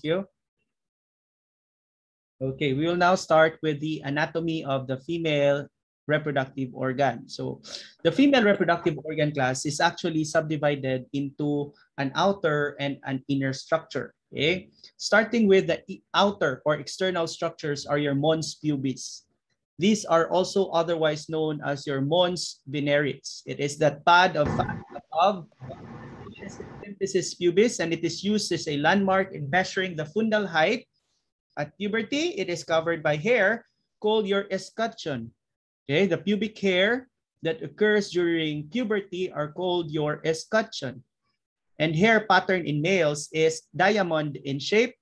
you. Okay, we will now start with the anatomy of the female reproductive organ. So the female reproductive organ class is actually subdivided into an outer and an inner structure. Okay, starting with the outer or external structures are your mons pubis. These are also otherwise known as your mons veneris. It is that pad of fat above symphysis pubis, and it is used as a landmark in measuring the fundal height. At puberty, it is covered by hair called your escutcheon. Okay, the pubic hair that occurs during puberty are called your escutcheon. And hair pattern in males is diamond in shape,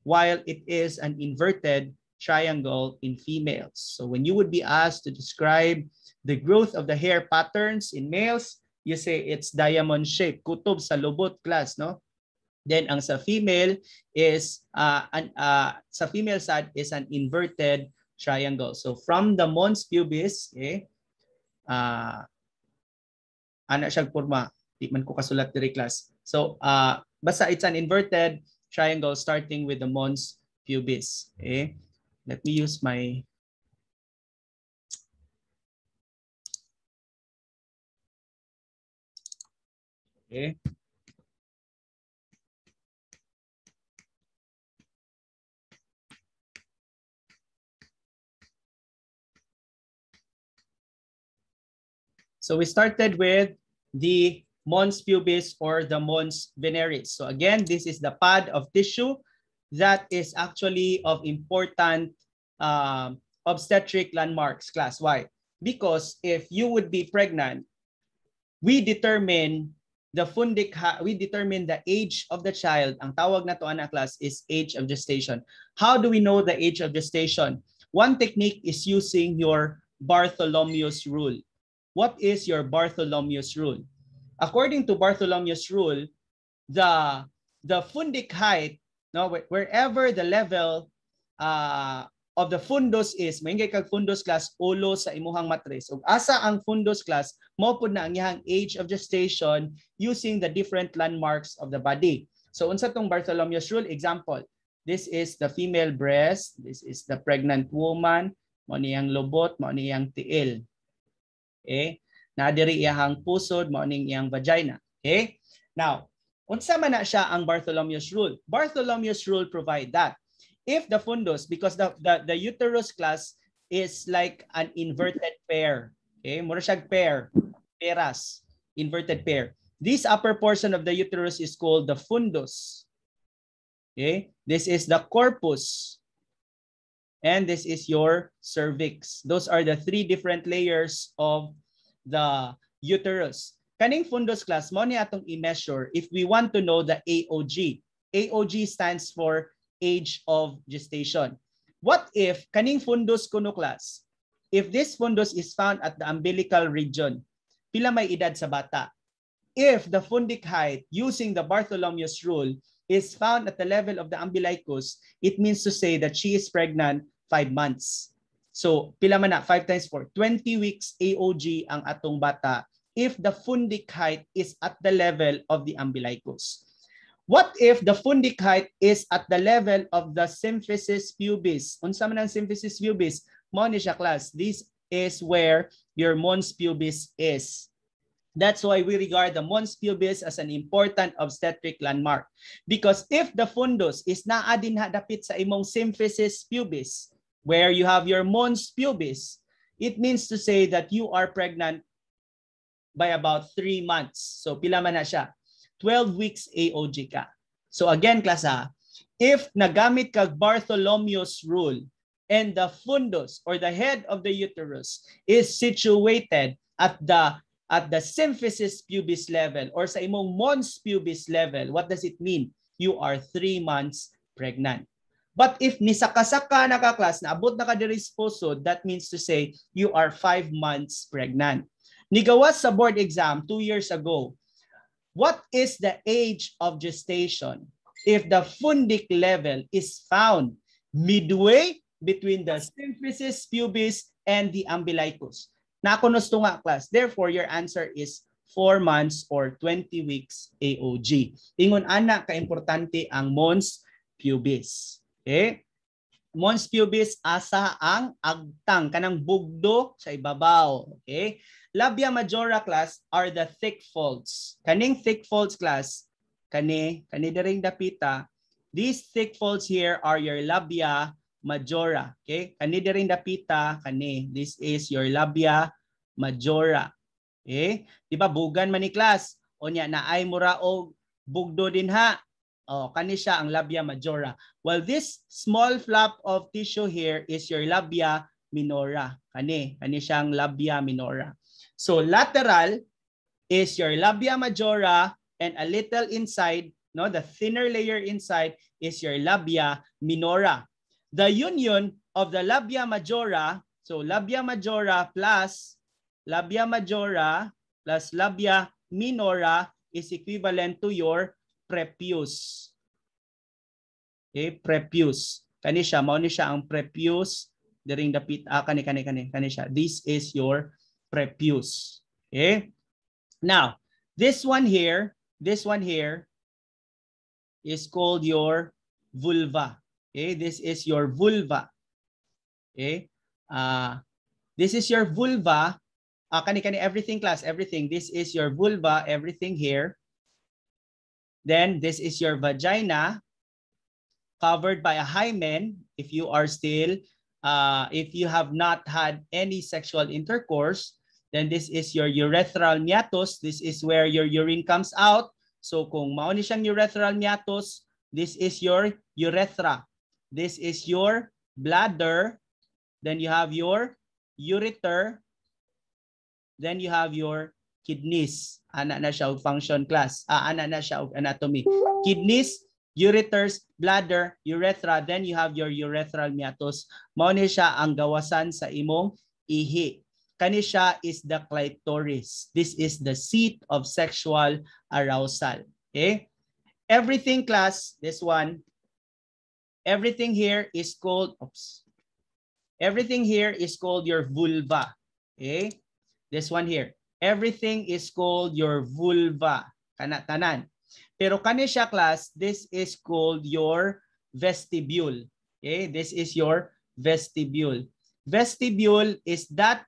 while it is an inverted triangle in females. So when you would be asked to describe the growth of the hair patterns in males, you say it's diamond shape. Kutob sa lubot class, no? Then ang sa female is sa female side is an inverted triangle. So from the mons pubis, okay, ana siyang porma, di man ko kasulat diri class. So basta it's an inverted triangle starting with the mons pubis. Okay, let me use my okay. So we started with the mons pubis or the mons veneris. So again, this is the pad of tissue that is actually of important obstetric landmarks, class. Why? Because if you would be pregnant, we determine the age of the child. Ang tawag na to ana class is age of gestation. How do we know the age of gestation? One technique is using your Bartholomew's rule. What is your Bartholomew's rule? According to Bartholomew's rule, the fundic height, no, wherever the level of the fundus is, maingay kag fundus class ulo sa imuhang matres. Ug asa ang fundus class, mao pud na ang iyang age of gestation using the different landmarks of the body. So unsa tong Bartholomew's rule? Example, this is the female breast, this is the pregnant woman, mao niyang lubot, mao niyang tiil. Okay? Na diri iyang pusod, mao ning iyang vagina. Okay? Now, unsa man na siya ang Bartholomew's rule? Bartholomew's rule provide that if the fundus, because the uterus class is like an inverted pair. Okay? Mura siyang pair, peras, inverted pair. This upper portion of the uterus is called the fundus. Okay? This is the corpus. And this is your cervix. Those are the three different layers of the uterus. Kaning fundus class, mo ni atong i-measure if we want to know the AOG. AOG stands for age of gestation. What if kaning fundus kuno class, if this fundus is found at the umbilical region, pila may edad sa bata? If the fundic height using the Bartholomew's rule is found at the level of the umbilicus, it means to say that she is pregnant 5 months. So, pila man na, 5 times 4, 20 weeks AOG ang atong bata if the fundic height is at the level of the umbilicus. What if the fundic height is at the level of the symphysis pubis? Unsa man ang symphysis pubis? Mo ni siya class. This is where your mons pubis is. That's why we regard the mons pubis as an important obstetric landmark. Because if the fundus is naa din dapit sa imong symphysis pubis, where you have your mons pubis, it means to say that you are pregnant by about 3 months. So pila man na siya? 12 weeks AOG ka. So again, class if nagamit kag Bartholomew's rule and the fundus or the head of the uterus is situated at the symphysis pubis level or sa imong mons pubis level, what does it mean? You are 3 months pregnant. But if nisakasaka na ka class, naabot na ka diri sa pusod, that means to say you are 5 months pregnant. Nigawas sa board exam 2 years ago, what is the age of gestation if the fundic level is found midway between the symphysis pubis and the umbilicus? Nakunos to nga class. Therefore, your answer is 4 months or 20 weeks AOG. Ingon ana ka importante ang mons pubis. Okay? Mons pubis asa ang agtang kanang bugdo sa ibabaw. Okay? Labia majora class are the thick folds. Kaning thick folds class, kani diring dapita. These thick folds here are your labia majora. Okay? Kani diring dapita, kani. This is your labia majora. Okay? Di ba bugan man ni class? O nya na ay mura og bugdo din ha. Oh, kani siya ang labia majora. Well, this small flap of tissue here is your labia minora. Kani siyang labia minora. So lateral is your labia majora and a little inside, no, the thinner layer inside is your labia minora. The union of the labia majora, so labia majora plus labia minora is equivalent to your prepuce. Okay, prepuce. Kani siya, mao ni siya ang prepuce during the pit. Kani siya. This is your prepuce. Okay? Now, this one here is called your vulva. Okay? This is your vulva. Okay? This is your vulva. Kani everything class, everything. This is your vulva, everything here. Then this is your vagina covered by a hymen if you are still, if you have not had any sexual intercourse. Then this is your urethral meatus. This is where your urine comes out. So kung mao ni siyang urethral meatus, this is your urethra. This is your bladder. Then you have your ureter. Then you have your kidneys. Ana na siya og function class. Ana na siya og anatomy. Kidneys, ureters, bladder, urethra, then you have your urethral meatus. Mao ni siya ang gawasan sa imong ihi. Kani siya is the clitoris. This is the seat of sexual arousal. Okay? Everything class, this one, everything here is called, everything here is called your vulva. Okay? This one here. Everything is called your vulva. Tanan. Pero kani siya class, this is called your vestibule. Okay? This is your vestibule. Vestibule is that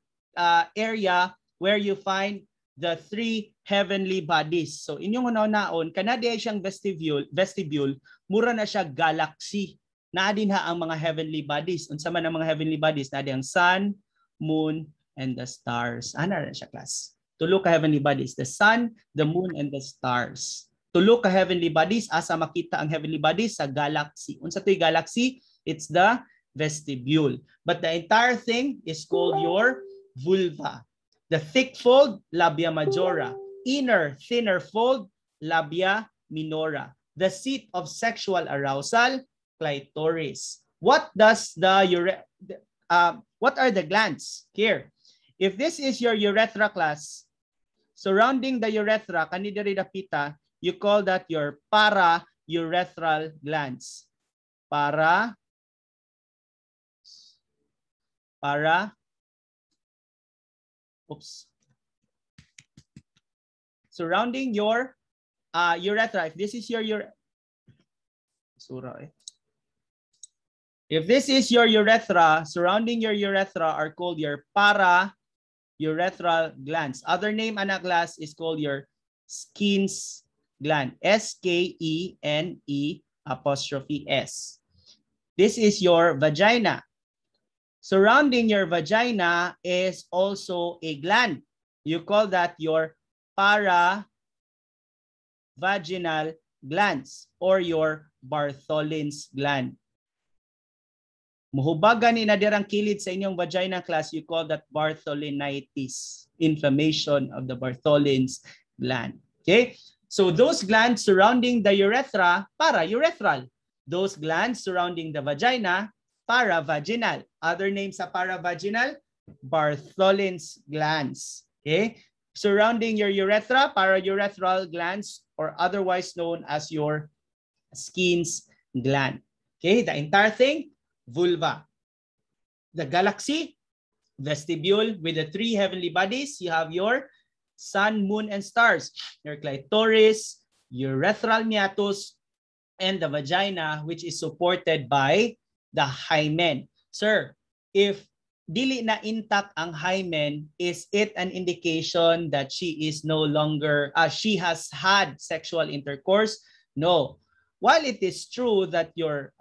area where you find the three heavenly bodies. So inyong unaon, kanadi siyang vestibule, mura na siya galaxy. Naadin ha ang mga heavenly bodies. Unsa man ang mga heavenly bodies? Naadi ang sun, moon, and the stars. Ana na siya class. Tulo ka heavenly bodies, the sun, the moon, and the stars. Tulo ka heavenly bodies, asa makita ang heavenly bodies sa galaxy. Unsa to'y galaxy? It's the vestibule. But the entire thing is called your vulva. The thick fold, labia majora. Inner, thinner fold, labia minora. The seat of sexual arousal, clitoris. What are the glands here? If this is your urethra class, surrounding the urethra, kanidiri dapita, you call that your para-urethral glands. Surrounding your urethra, if this is your if this is your urethra, surrounding your urethra are called your para-urethral glands. Other name, anak class, is called your Skene's gland. S-K-E-N-E'(S). This is your vagina. Surrounding your vagina is also a gland. You call that your para-vaginal glands or your Bartholin's gland. Muhubagan ni nadirang kilid sa inyong vagina class, you call that Bartholinitis, inflammation of the Bartholin's gland. Okay? So those glands surrounding the urethra, para-urethral. Those glands surrounding the vagina, para-vaginal. Other names sa para-vaginal, Bartholin's glands. Okay? Surrounding your urethra, para-urethral glands, or otherwise known as your Skene's gland. Okay? The entire thing, vulva. The galaxy, vestibule with the three heavenly bodies. You have your sun, moon, and stars. Your clitoris, urethral meatus, and the vagina, which is supported by the hymen. Sir, if dili na intact ang hymen, is it an indication that she is no longer, she has had sexual intercourse? No. While it is true that your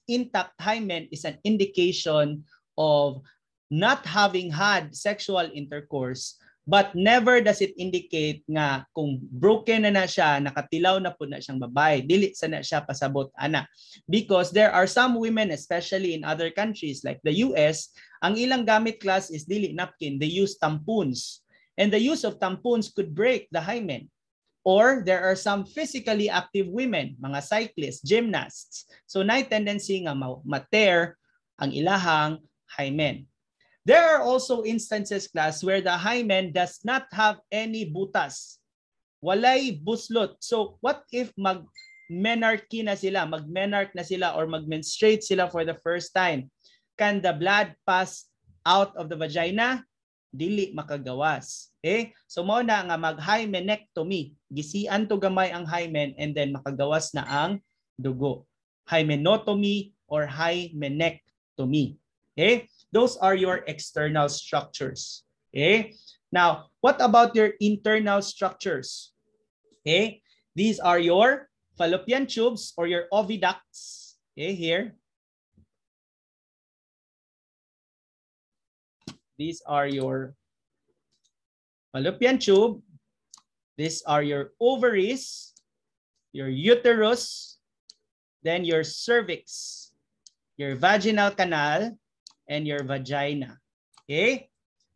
intact hymen is an indication of not having had sexual intercourse, but never does it indicate nga kung broken na siya, nakatilaw na po na siyang babae, dili sa na siya pasabot ana. Because there are some women, especially in other countries like the US, ang ilang gamit class is dili napkin, they use tampons. And the use of tampons could break the hymen. Or there are some physically active women, mga cyclists, gymnasts. So na tendency nga ma-tear ang ilahang hymen. There are also instances, class, where the hymen does not have any butas. Walay buslot. So what if mag-menarche na sila, mag-menarche na sila, or mag-menstruate sila for the first time? Can the blood pass out of the vagina? Dili makagawas. Okay? So mo na nga mag-hymenectomy. Gisian to gamay ang hymen and then makagawas na ang dugo. Hymenotomy or hymenectomy. Okay? Those are your external structures. Okay? Now, what about your internal structures? Okay? These are your fallopian tubes or your oviducts. Okay, here. These are your fallopian tube. These are your ovaries, your uterus, then your cervix, your vaginal canal, and your vagina. Okay?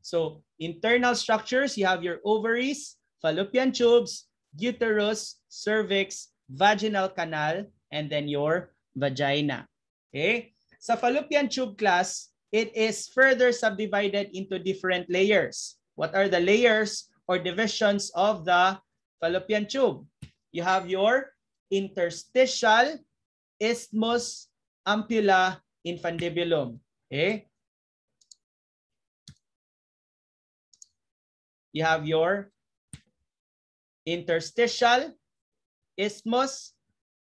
So, internal structures, you have your ovaries, fallopian tubes, uterus, cervix, vaginal canal, and then your vagina. Okay? Sa fallopian tube class, it is further subdivided into different layers. What are the layers or divisions of the fallopian tube? You have your interstitial, isthmus, ampulla, infundibulum. Okay? You have your interstitial, isthmus,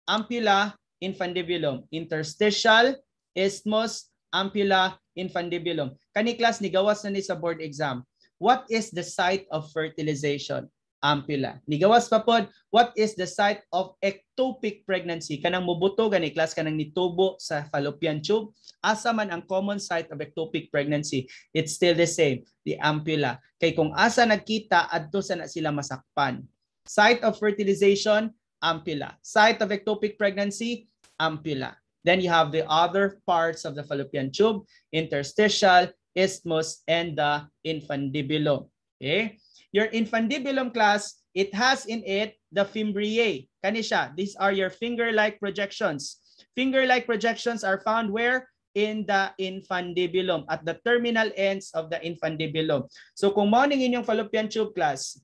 ampulla, infundibulum. Interstitial, isthmus, ampulla, infundibulum. Kani class ni gawas na ni sa board exam. What is the site of fertilization? Ampulla. Nigawas pa pod, what is the site of ectopic pregnancy? Kanang mubuto gani class, kanang nitubo sa fallopian tube. Asa man ang common site of ectopic pregnancy? It's still the same, the ampulla. Kay kung asa nagkita, adto sa na sila masakpan. Site of fertilization, ampulla. Site of ectopic pregnancy, ampulla. Then you have the other parts of the fallopian tube, interstitial, isthmus, and the infundibulum. Okay? Your infundibulum class, it has in it the fimbriae. Kani siya. These are your finger-like projections. Finger-like projections are found where? In the infundibulum, at the terminal ends of the infundibulum. So kung morning inyong fallopian tube class,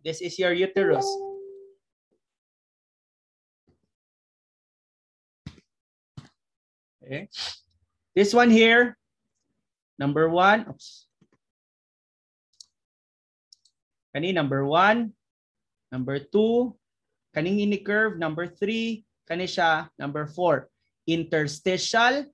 this is your uterus. Okay. This one here, number 1. Oops. Kani number 1, number 2, kaning ini-curve, number 3, kani siya, number 4. Interstitial,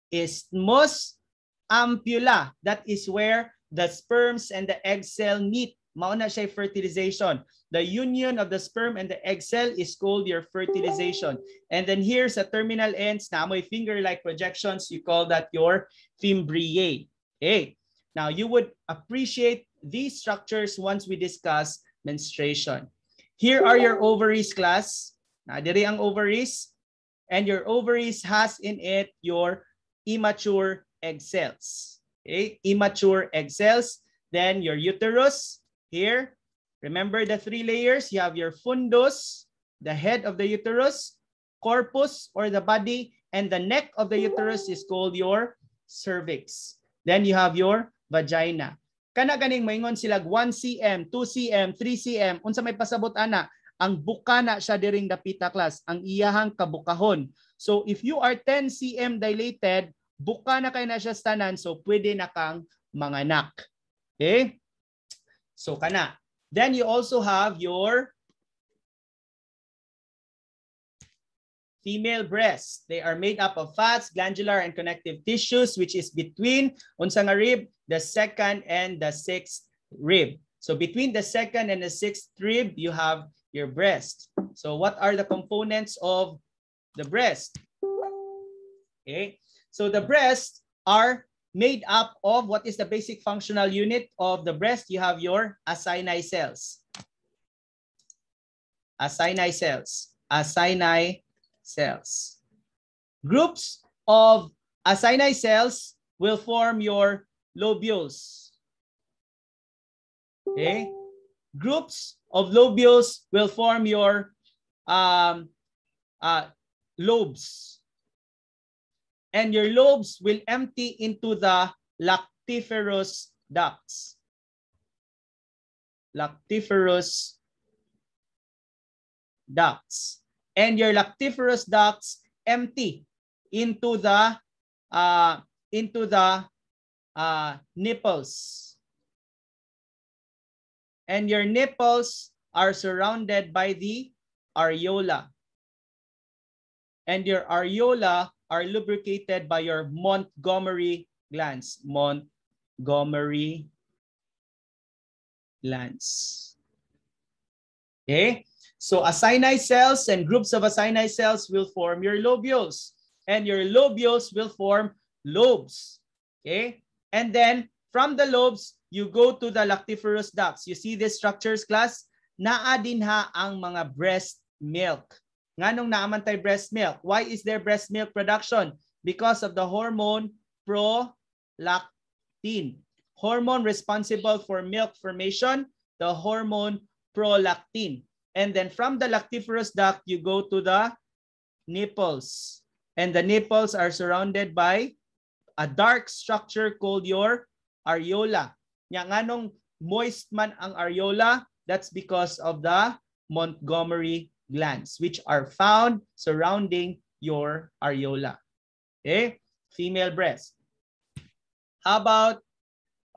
isthmus, ampulla. That is where the sperms and the egg cell meet. Mauna siya fertilization. The union of the sperm and the egg cell is called your fertilization. And then here's the terminal ends, na may finger-like projections, you call that your fimbriae. Okay. Now, you would appreciate these structures once we discuss menstruation. Here are your ovaries, class. Diri ang ovaries. And your ovaries has in it your immature egg cells. Okay? Immature egg cells. Then your uterus here. Remember the 3 layers. You have your fundus, the head of the uterus, corpus or the body, and the neck of the uterus is called your cervix. Then you have your vagina. Kana ganing maingon sila 1 cm, 2 cm, 3 cm, unsa may pasabot ana, ang buka na siya diring dapita class, ang iyahang kabukahon. So if you are 10 cm dilated, buka na kay na siya tanan, so pwede na kang manganak. Okay? So kana. Then you also have your female breasts. They are made up of fats, glandular, and connective tissues, which is between unsa nga rib, the second and the sixth rib. So between the second and the sixth rib, you have your breast. So what are the components of the breast? Okay, so the breasts are made up of, what is the basic functional unit of the breast? You have your acini cells. Acini cells. Acini cells. Groups of acini cells will form your lobules. Okay? Groups of lobules will form your lobes. And your lobes will empty into the lactiferous ducts. Lactiferous ducts. And your lactiferous ducts empty into the nipples. And your nipples are surrounded by the areola. And your areola are lubricated by your Montgomery glands. Montgomery glands. Okay? So acini cells and groups of acini cells will form your lobules. And your lobules will form lobes. Okay? And then from the lobes, you go to the lactiferous ducts. You see these structures, class? Naa din ha ang mga breast milk. Nganong naamantay breast milk? Why is there breast milk production? Because of the hormone prolactin. Hormone responsible for milk formation, the hormone prolactin. And then from the lactiferous duct, you go to the nipples. And the nipples are surrounded by a dark structure called your areola. Nganong moist man ang areola? That's because of the Montgomery glands, which are found surrounding your areola. Okay, female breast. How about,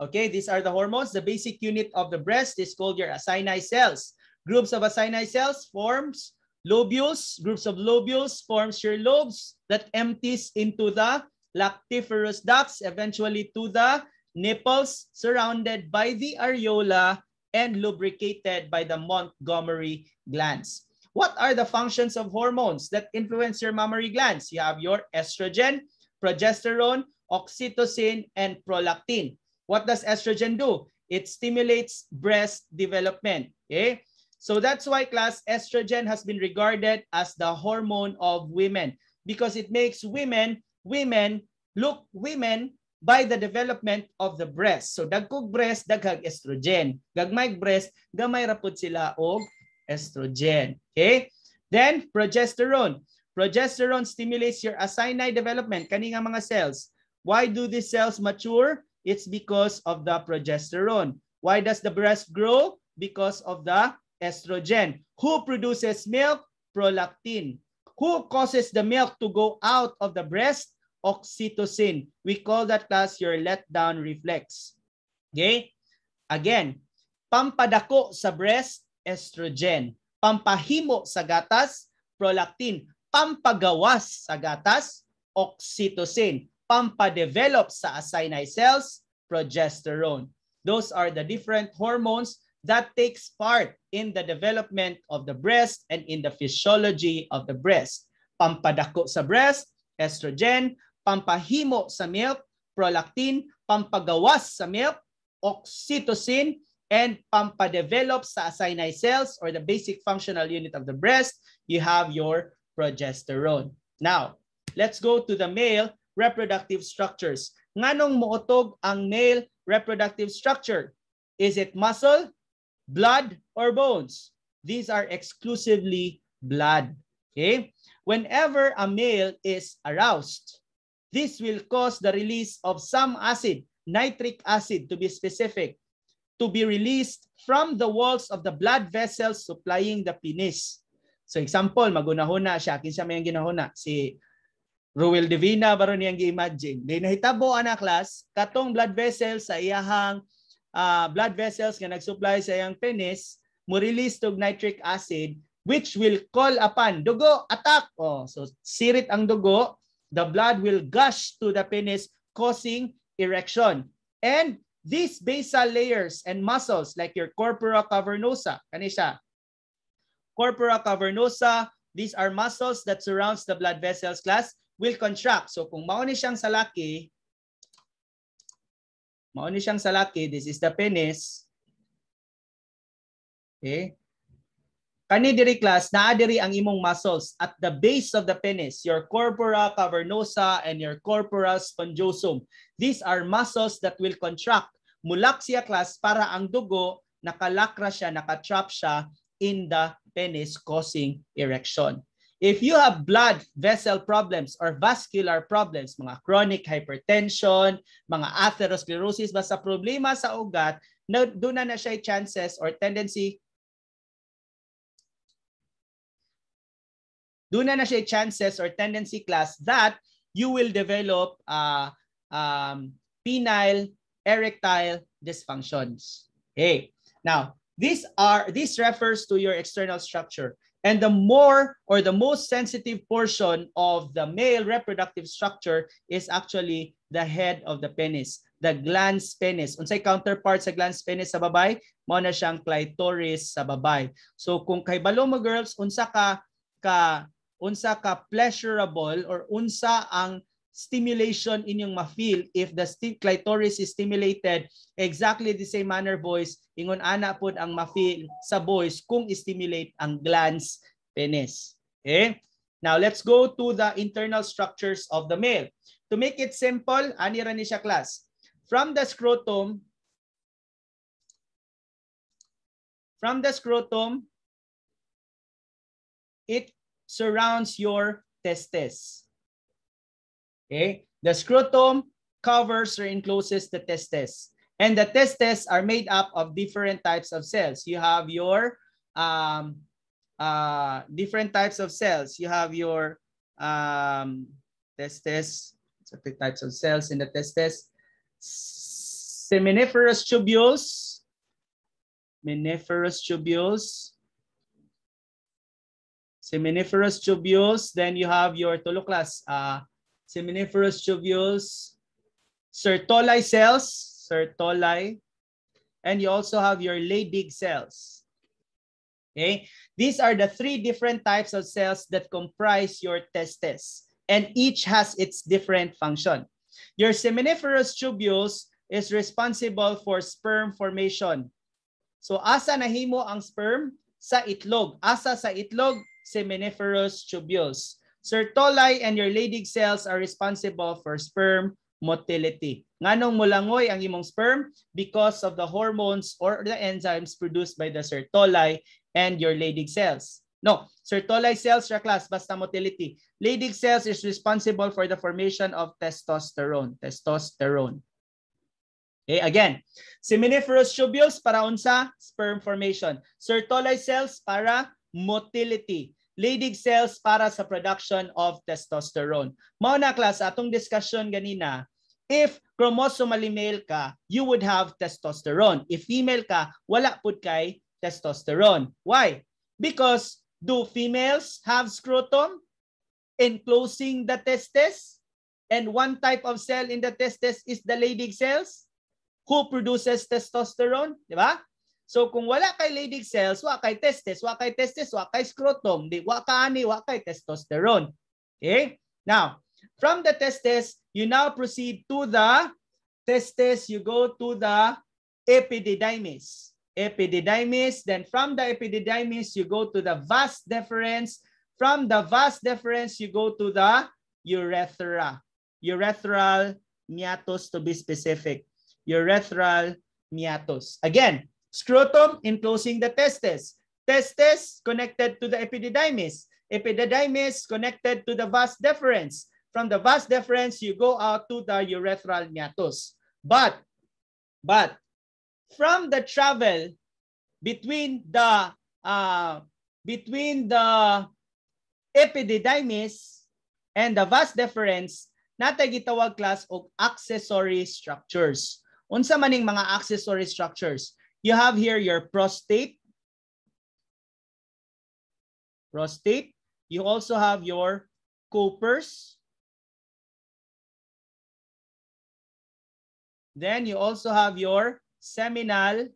okay, these are the hormones. The basic unit of the breast is called your acini cells. Groups of acini cells forms lobules. Groups of lobules forms your lobes that empties into the lactiferous ducts, eventually to the nipples, surrounded by the areola and lubricated by the Montgomery glands. What are the functions of hormones that influence your mammary glands? You have your estrogen, progesterone, oxytocin, and prolactin. What does estrogen do? It stimulates breast development. Okay? So that's why, class, estrogen has been regarded as the hormone of women because it makes women look women by the development of the breast. So dagkog breast, daghag estrogen. Gagmay breast, gamay rapod sila og estrogen. Okay? Then, progesterone. Progesterone stimulates your acini development, kani nga mga cells. Why do these cells mature? It's because of the progesterone. Why does the breast grow? Because of the estrogen. Who produces milk? Prolactin. Who causes the milk to go out of the breast? Oxytocin. We call that, class, your letdown reflex. Okay? Again, pampadako sa breast, estrogen. Pampahimo sa gatas, prolactin. Pampagawas sa gatas, oxytocin. Pampadevelop sa acini cells, progesterone. Those are the different hormones that takes part in the development of the breast and in the physiology of the breast. Pampadako sa breast, estrogen. Pampahimo sa milk, prolactin. Pampagawas sa milk, oxytocin. And pampadevelop sa acini cells, or the basic functional unit of the breast, you have your progesterone. Now, let's go to the male reproductive structures. Nganong mootog ang male reproductive structure? Is it muscle, blood, or bones? These are exclusively blood. Okay? Whenever a male is aroused, this will cause the release of some acid, nitric acid to be specific, to be released from the walls of the blood vessels supplying the penis. So example, magunahuna siya. Kinsa may ang ginahuna? Si Ruel Divina, baron niyang gi-imagine. Di nahitabo, anak class, katong blood vessels sa iyahang blood vessels nga nag-supply sa iyang penis, mo release tog nitric acid, which will call upon dugo, attack. Oh, so sirit ang dugo, the blood will gush to the penis, causing erection. And these basal layers and muscles like your corpora cavernosa, kanisha. Corpora cavernosa, these are muscles that surrounds the blood vessels class, will contract. So kung mauni siyang salaki, this is the penis. Okay? Kani diri class, naa diri ang imong muscles at the base of the penis, your corpora cavernosa and your corpora spongiosum. These are muscles that will contract. Mulak siya class para ang dugo nakalakra siya, nakatrap siya in the penis, causing erection. If you have blood vessel problems or vascular problems, mga chronic hypertension, mga atherosclerosis, basta problema sa ugat, doon na siya chances or tendency, class that you will develop penile erectile dysfunctions. Okay. Now, this refers to your external structure. And the more or the most sensitive portion of the male reproductive structure is actually the head of the penis, the glans penis. Unsay counterpart sa glans penis sa babay? Mao na siyang clitoris sa babay. So kung kay balo mo girls, unsa ka pleasurable or unsa ang stimulation inyong ma-feel if the clitoris is stimulated exactly the same manner boys, ingon ana pod ang ma-feel sa boys kung stimulate ang glans penis. Okay? Now let's go to the internal structures of the male. To make it simple, ani ra ni siya class. From the scrotum, it surrounds your testes. Okay, the scrotum covers or encloses the testes, and the testes are made up of different types of cells. You have your different types of cells. You have your testes, certain types of cells in the testes. Seminiferous tubules, then you have your tuluklas, seminiferous tubules, Sertoli cells, and you also have your Leydig cells. Okay, these are the 3 different types of cells that comprise your testes, and each has its different function. Your seminiferous tubules is responsible for sperm formation. So asa nahimo ang sperm? Sa itlog. Asa sa itlog? Seminiferous tubules. Sertoli and your Leydig cells are responsible for sperm motility. Nganong mulangoy ang imong sperm? Because of the hormones or the enzymes produced by the Sertoli and your Leydig cells. No, Sertoli cells are class, basta motility. Leydig cells is responsible for the formation of testosterone. Okay, again, seminiferous tubules para unsa? Sperm formation. Sertoli cells para motility. Leydig cells para sa production of testosterone. Mao na class atong discussion ganina, if chromosomally male ka, you would have testosterone. If female ka, wala pud kay testosterone. Why? Because do females have scrotum enclosing the testes? And one type of cell in the testes is the Leydig cells who produces testosterone, di ba? So kung wala kay Leydig cells, wa kay testes, wa kay scrotum, wa kay testosterone. Okay? Now, from the testes, you now proceed to the testes, you go to the epididymis. Then from the epididymis, you go to the vas deferens. From the vas deferens, you go to the urethra. Urethral meatus to be specific. Urethral meatus. Again, scrotum enclosing the testes. Testes connected to the epididymis. Epididymis connected to the vas deferens. From the vas deferens, you go out to the urethral meatus. But from the travel between the epididymis and the vas deferens, natay gitawag class og accessory structures. Unsa maning mga accessory structures? You have here your prostate. prostate. You also have your Cooper's. Then you also have your seminal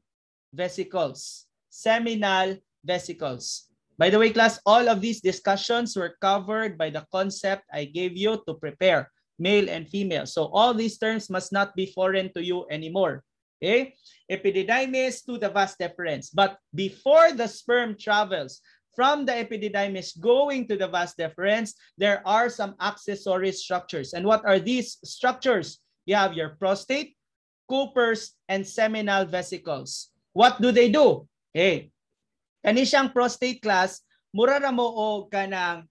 vesicles. Seminal vesicles. By the way, class, all of these discussions were covered by the concept I gave you to prepare, male and female. So all these terms must not be foreign to you anymore. Okay? Epididymis to the vas deferens. But before the sperm travels from the epididymis going to the vas deferens, there are some accessory structures. And what are these structures? You have your prostate, Cooper's, and seminal vesicles. What do they do? Hey, kani siyang prostate class, mura ra mo og kanang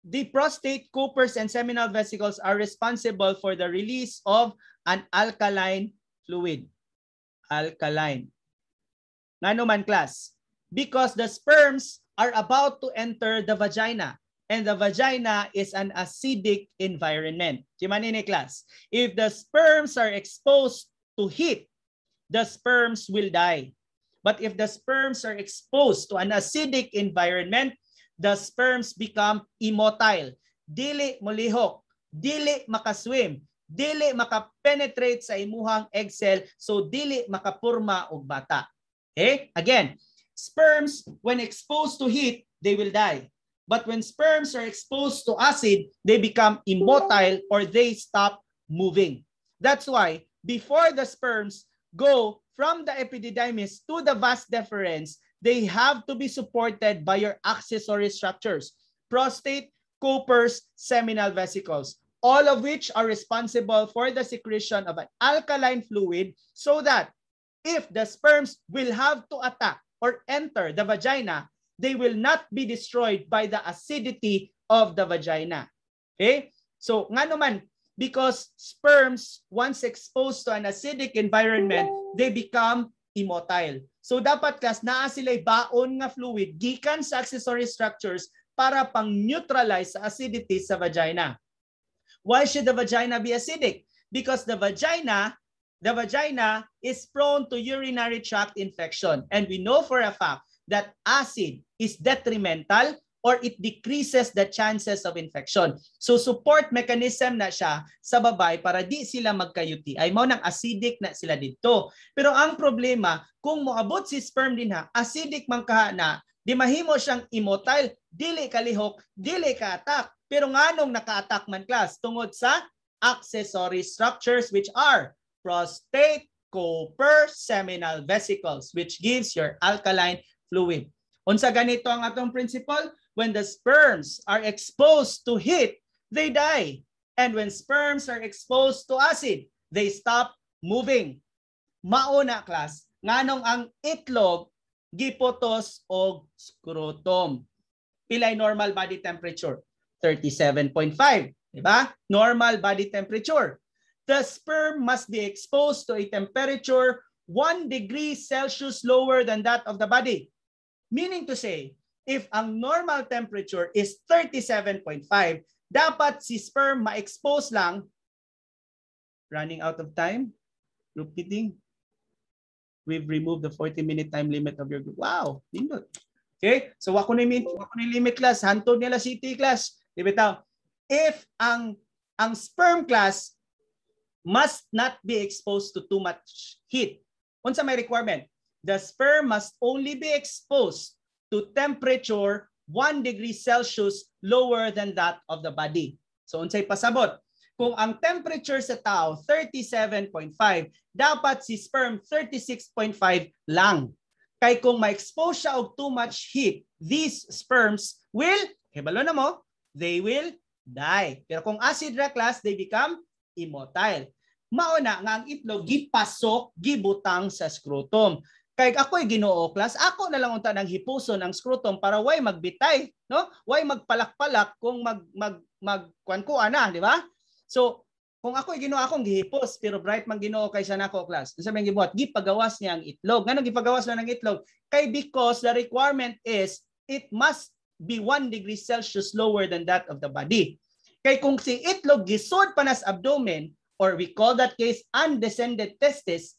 the prostate, Cooper's, and seminal vesicles are responsible for the release of an alkaline fluid. Alkaline. Ngano man class? Because the sperms are about to enter the vagina. And the vagina is an acidic environment. Timanin ni class. If the sperms are exposed to heat, the sperms will die. But if the sperms are exposed to an acidic environment, the sperms become immotile. Dili molihok, dili makaswim, dili makapenetrate sa imuhang egg cell, so dili makapurma og bata. Okay? Again, sperms, when exposed to heat, they will die. But when sperms are exposed to acid, they become immotile or they stop moving. That's why before the sperms go from the epididymis to the vas deferens, they have to be supported by your accessory structures, prostate, Cooper's, seminal vesicles, all of which are responsible for the secretion of an alkaline fluid so that if the sperms will have to attack or enter the vagina, they will not be destroyed by the acidity of the vagina. Okay? So, nga naman, because sperms, once exposed to an acidic environment, they become immotile. So dapat class, naa sila'y baon nga fluid gikan sa accessory structures para pang-neutralize sa acidity sa vagina. Why should the vagina be acidic? Because the vagina is prone to urinary tract infection. And we know for a fact that acid is detrimental or it decreases the chances of infection. So support mechanism na siya sa babae para di sila magka-UTI. Ay mo nang acidic na sila dito. Pero ang problema, kung moabot si sperm din ha, acidic man ka na, di mahimo siyang immotile, dili kalihok, dili ka-attack. Pero nganong naka-attack man class? Tungod sa accessory structures which are prostate, Cooper, seminal vesicles, which gives your alkaline fluid. Unsa ganito ang atong principle? When the sperms are exposed to heat, they die. And when sperms are exposed to acid, they stop moving. Mauna class, nganong ang itlog gipotos og scrotum. Pilay normal body temperature? 37.5, di ba? Normal body temperature. The sperm must be exposed to a temperature 1 degree Celsius lower than that of the body. Meaning to say, if ang normal temperature is 37.5, dapat si sperm ma-expose lang. Running out of time? Group meeting? We've removed the 40-minute time limit of your group. Wow! Lindot. Okay? So wako na limit class. Hantod nila city class. Ibitaw. If ang sperm class must not be exposed to too much heat. Unsa may requirement? The sperm must only be exposed to temperature 1 degree Celsius lower than that of the body. So unsay pasabot? Kung ang temperature sa tao 37.5, dapat si sperm 36.5 lang. Kay kung ma-expose siya og too much heat, these sperms will, hebalo na mo, they will die. Pero kung acid ra class, they become immotile. Mauna nga ang itlog gipasok, gibutang sa scrotum. Kay ako'y Ginoo class, ako na lang unta nang hipuson ang scrotum para way magbitay, no? Way magpalak-palak kung magkuan na, di ba? So, kung ako'y Ginoo akong gihipos, pero bright man Ginoo kaysa nako class. Unsa may gibuhat? Gipagawas niya ang itlog. Ngano gipagawas na ng itlog? Kay because the requirement is it must be 1 degree Celsius lower than that of the body. Kay kung si itlog gisod pa nas abdomen, or we call that case undescended testis,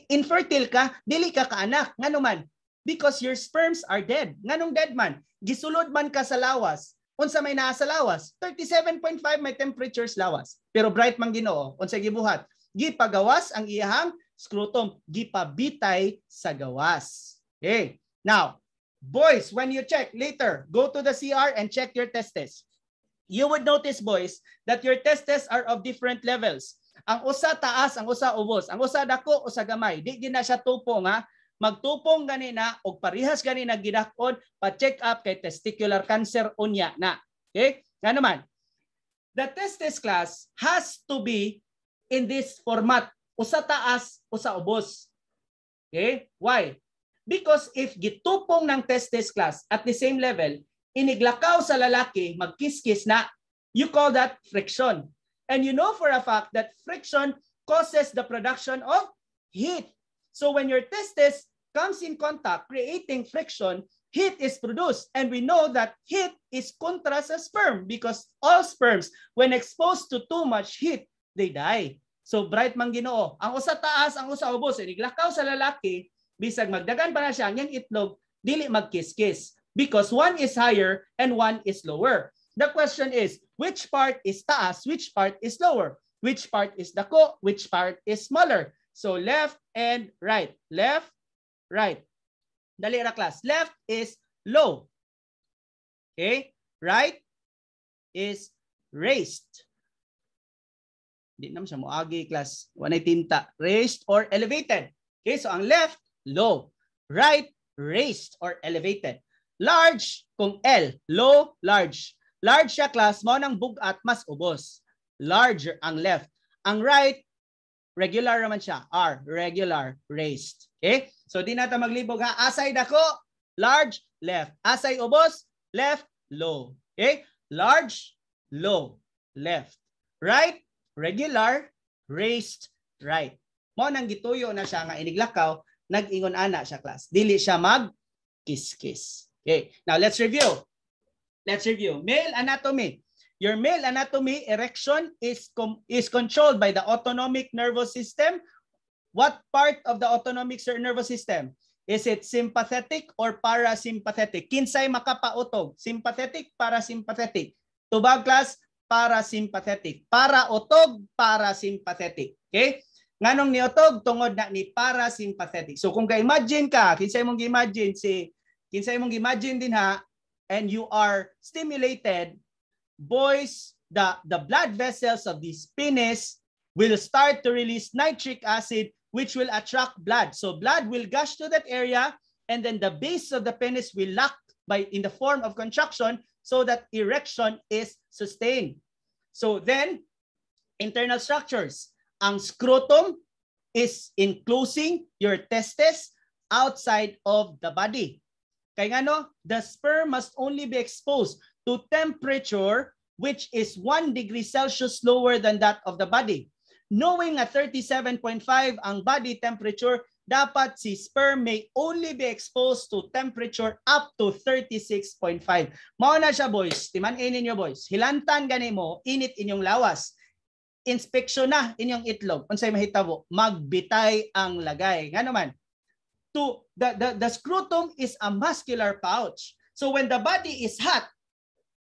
infertile ka, dili ka kaanak. Ngano man? Because your sperms are dead. Nganong dead man? Gisulod man ka sa lawas. Unsa may naa sa lawas? 37.5 may temperatures lawas. Pero bright man Ginoo, unsa gibuhat? Gipagawas ang iyahang scrotum, gipabitay sa gawas. Okay. Now, boys, when you check later, go to the CR and check your testes. You would notice, boys, that your testes are of different levels. Ang usa taas, ang usa ubos. Ang usa dako, usa gamay. Di gina siya tupong ha. Magtupong ganina o parihas ganina gidakon pa-check up kay testicular cancer unya na. Okay? Nga naman, the testes class has to be in this format. Usa taas, usa ubos. Okay? Why? Because if gitupong ng testes class at the same level, iniglakaw sa lalaki, magkiskis na, you call that friction. And you know for a fact that friction causes the production of heat. So when your testis comes in contact, creating friction, heat is produced. And we know that heat is contra sa sperm because all sperms, when exposed to too much heat, they die. So bright man Ginoo. Ang usa taas, ang usa ubos. Iniglakaw sa lalaki, bisag magdagan pa na siya, ang itlog, dili magkiskis. Because one is higher and one is lower. The question is, which part is taas, which part is lower? Which part is dako, which part is smaller? So left and right. Left, right. Dali ra class. Left is low. Okay? Right is raised. Di naman siya moagi class. Wanay tinta. Raised or elevated. Okay? So ang left, low. Right, raised or elevated. Large, kung L. Low, large. Large siya class, mo nang bugat mas ubos. Larger ang left. Ang right, regular naman siya. R, regular, raised. Okay? So di natin maglibog ha. Asay dako, large, left. Asay ubos, left, low. Okay? Large, low, left. Right, regular, raised, right. Mo nang gituyo na siya nga iniglakaw, nag-ingon ana siya class. Dili siya mag-kiss-kiss. Okay? Now let's review. Let's review. Male anatomy. Your male anatomy erection is controlled by the autonomic nervous system. What part of the autonomic nervous system? Is it sympathetic or parasympathetic? Kinsay makapautog? Sympathetic, parasympathetic. Tubag class, parasympathetic. Para utog, parasympathetic. Okay? Nganong niutog tungod na ni parasympathetic. So kung ga-imagine ka, kinsay mong gi-imagine din ha, and you are stimulated, boys, the blood vessels of this penis will start to release nitric acid, which will attract blood. So blood will gush to that area, and then the base of the penis will lock in the form of contraction, so that erection is sustained. So then, internal structures. Ang scrotum is enclosing your testes outside of the body. Kaya nga the sperm must only be exposed to temperature which is 1 degree Celsius lower than that of the body. Knowing at 37.5 ang body temperature, dapat si sperm may only be exposed to temperature up to 36.5. Mao na siya boys, timan-in ninyo boys. Hilantan gani mo, init inyong lawas. Inspeksyon na inyong itlog. Unsay mahitabo? Magbitay ang lagay. Nga naman, the scrotum is a muscular pouch. So when the body is hot,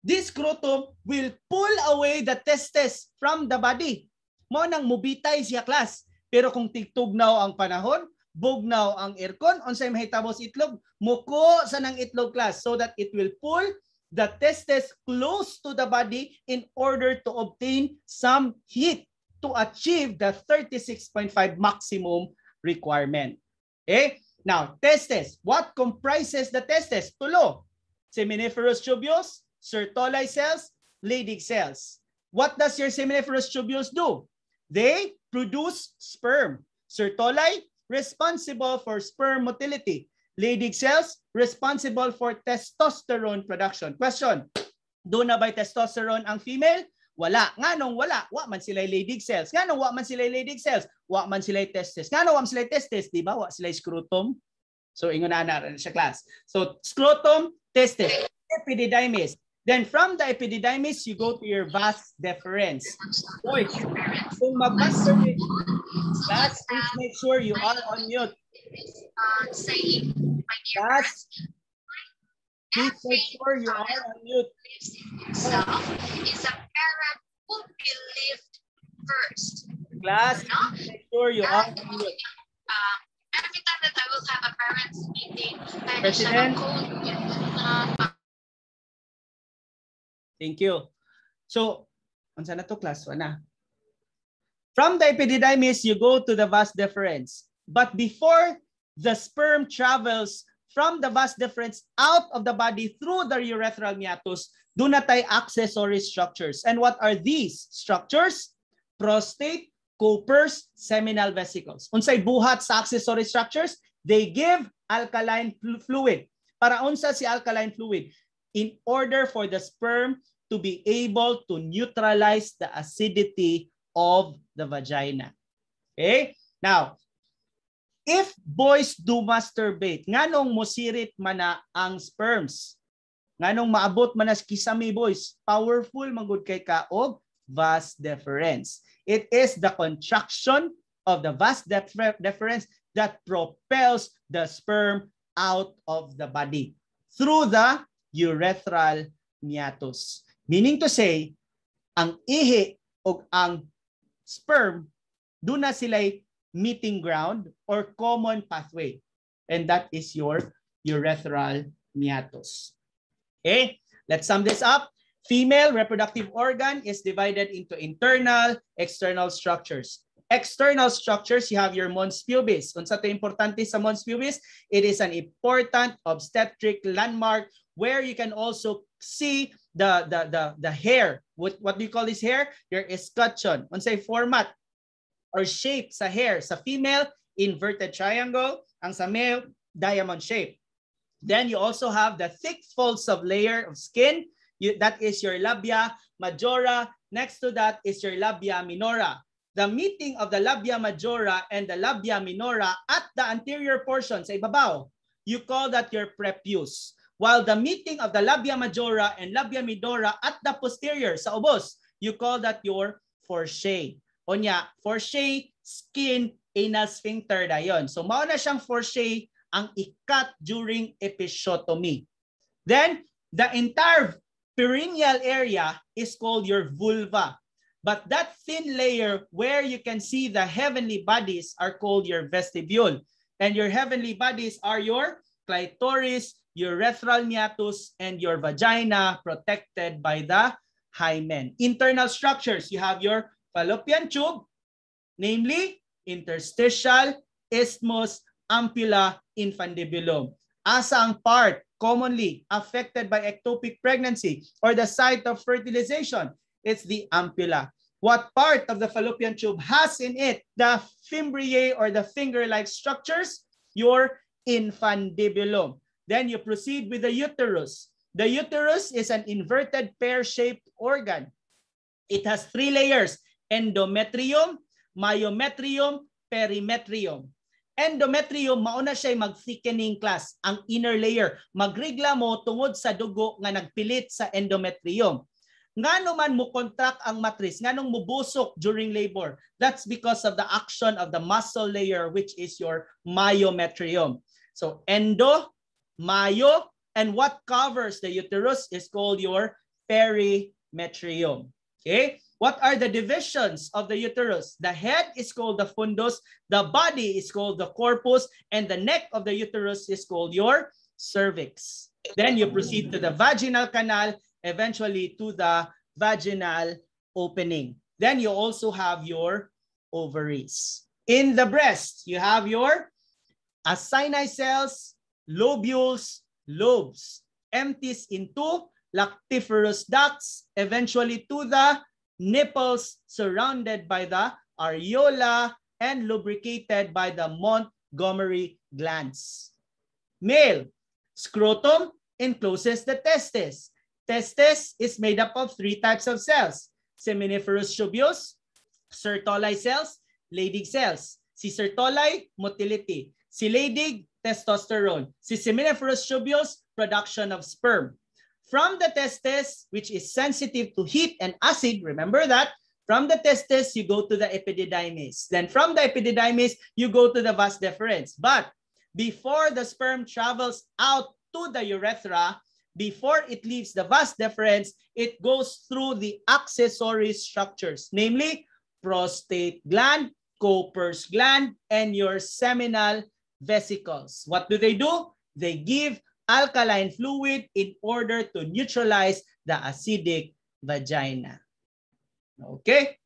this scrotum will pull away the testes from the body. Mo nang mubitay siya class. Pero kung tigtugnaw ang panahon, bugnaw ang aircon, unsay mahitabo sa itlog, muko sa nang itlog class, so that it will pull the testes close to the body in order to obtain some heat to achieve the 36.5 maximum requirement. Okay? Now, testes. What comprises the testes? Tulo. Seminiferous tubules, Sertoli cells, Leydig cells. What does your seminiferous tubules do? They produce sperm. Sertoli, responsible for sperm motility. Leydig cells, responsible for testosterone production. Question, do na ba testosterone ang female? Wala. Nganong wala? Wa man sila Leydig cells. Nganong wa man sila Leydig cells? Wa man sila testes. Nganong wa man sila testes? Di ba? Wa sila scrotum. So, ingon na siya class. So, scrotum, testes, epididymis. Then, from the epididymis, you go to your vas deferens. Boys, kung mag-masturbate, class, please make sure you are on mute. Class, please make sure you are on mute. Itself is a parent who be lived first. Class, please make sure you are on mute. Every time that I will have a parents meeting, President. Thank you. So, unsa na to class? Wana. From the epididymis, you go to the vas deferens. But before the sperm travels from the vas deferens out of the body through the urethral meatus, do na tayo accessory structures. And what are these structures? Prostate, Cooper's, seminal vesicles. Unsay buhat sa accessory structures? They give alkaline fluid. Para unsa si alkaline fluid? In order for the sperm to be able to neutralize the acidity of the vagina. Okay? Now, if boys do masturbate, nganong mosirit man na ang sperms? Nganong maabot man na kisame boys? Powerful manggod kay kaog vas deferens. It is the contraction of the vas deferens that propels the sperm out of the body through the urethral meatus. Meaning to say, ang ihi o ang sperm, doon na sila'y meeting ground or common pathway. And that is your urethral meatus. Okay, let's sum this up. Female reproductive organ is divided into internal, external structures. External structures, you have your mons pubis. Unsa to importante sa mons pubis? It is an important obstetric landmark where you can also see the hair. What do you call this hair? Your escutcheon. Unsay format or shape sa hair. Sa female, inverted triangle. Ang sa male, diamond shape. Then you also have the thick folds of layer of skin. That is your labia majora. Next to that is your labia minora. The meeting of the labia majora and the labia minora at the anterior portion sa ibabaw, you call that your prepuce. While the meeting of the labia majora and labia minora at the posterior sa ubos, you call that your forchae. Onya, forchae, skin, anal sphincter dayon. So mao na siyang forchae ang ikat during episiotomy. Then the entire perineal area is called your vulva. But that thin layer where you can see the heavenly bodies are called your vestibule. And your heavenly bodies are your clitoris, urethral meatus, and your vagina protected by the hymen. Internal structures, you have your fallopian tube, namely interstitial, isthmus, ampulla, infundibulum. Asa ang part commonly affected by ectopic pregnancy or the site of fertilization? It's the ampulla. What part of the fallopian tube has in it the fimbriae or the finger-like structures? Your infundibulum. Then you proceed with the uterus. The uterus is an inverted pear-shaped organ. It has 3 layers: endometrium, myometrium, perimetrium. Endometrium, mauna siya mag-thickening class. Ang inner layer, magrigla mo tungod sa dugo nga nagpilit sa endometrium. Ngano man mo contract ang matris, nganong mubusok during labor? That's because of the action of the muscle layer, which is your myometrium. So endo, myo, and what covers the uterus is called your perimetrium. Okay? What are the divisions of the uterus? The head is called the fundus, the body is called the corpus, and the neck of the uterus is called your cervix. Then you proceed to the vaginal canal, eventually to the vaginal opening. Then you also have your ovaries. In the breast, you have your acini cells, lobules, lobes, empties into lactiferous ducts, eventually to the nipples surrounded by the areola and lubricated by the Montgomery glands. Male, scrotum encloses the testes. Testes is made up of 3 types of cells: seminiferous tubules, Sertoli cells, Leydig cells. Si Sertoli, motility. Si Leydig, testosterone. Si seminiferous tubules, production of sperm. From the testes, which is sensitive to heat and acid, remember that, from the testes, you go to the epididymis. Then from the epididymis, you go to the vas deferens. But before the sperm travels out to the urethra, before it leaves the vas deferens, it goes through the accessory structures, namely prostate gland, Cowper's gland, and your seminal vesicles. What do? They give alkaline fluid in order to neutralize the acidic vagina. Okay?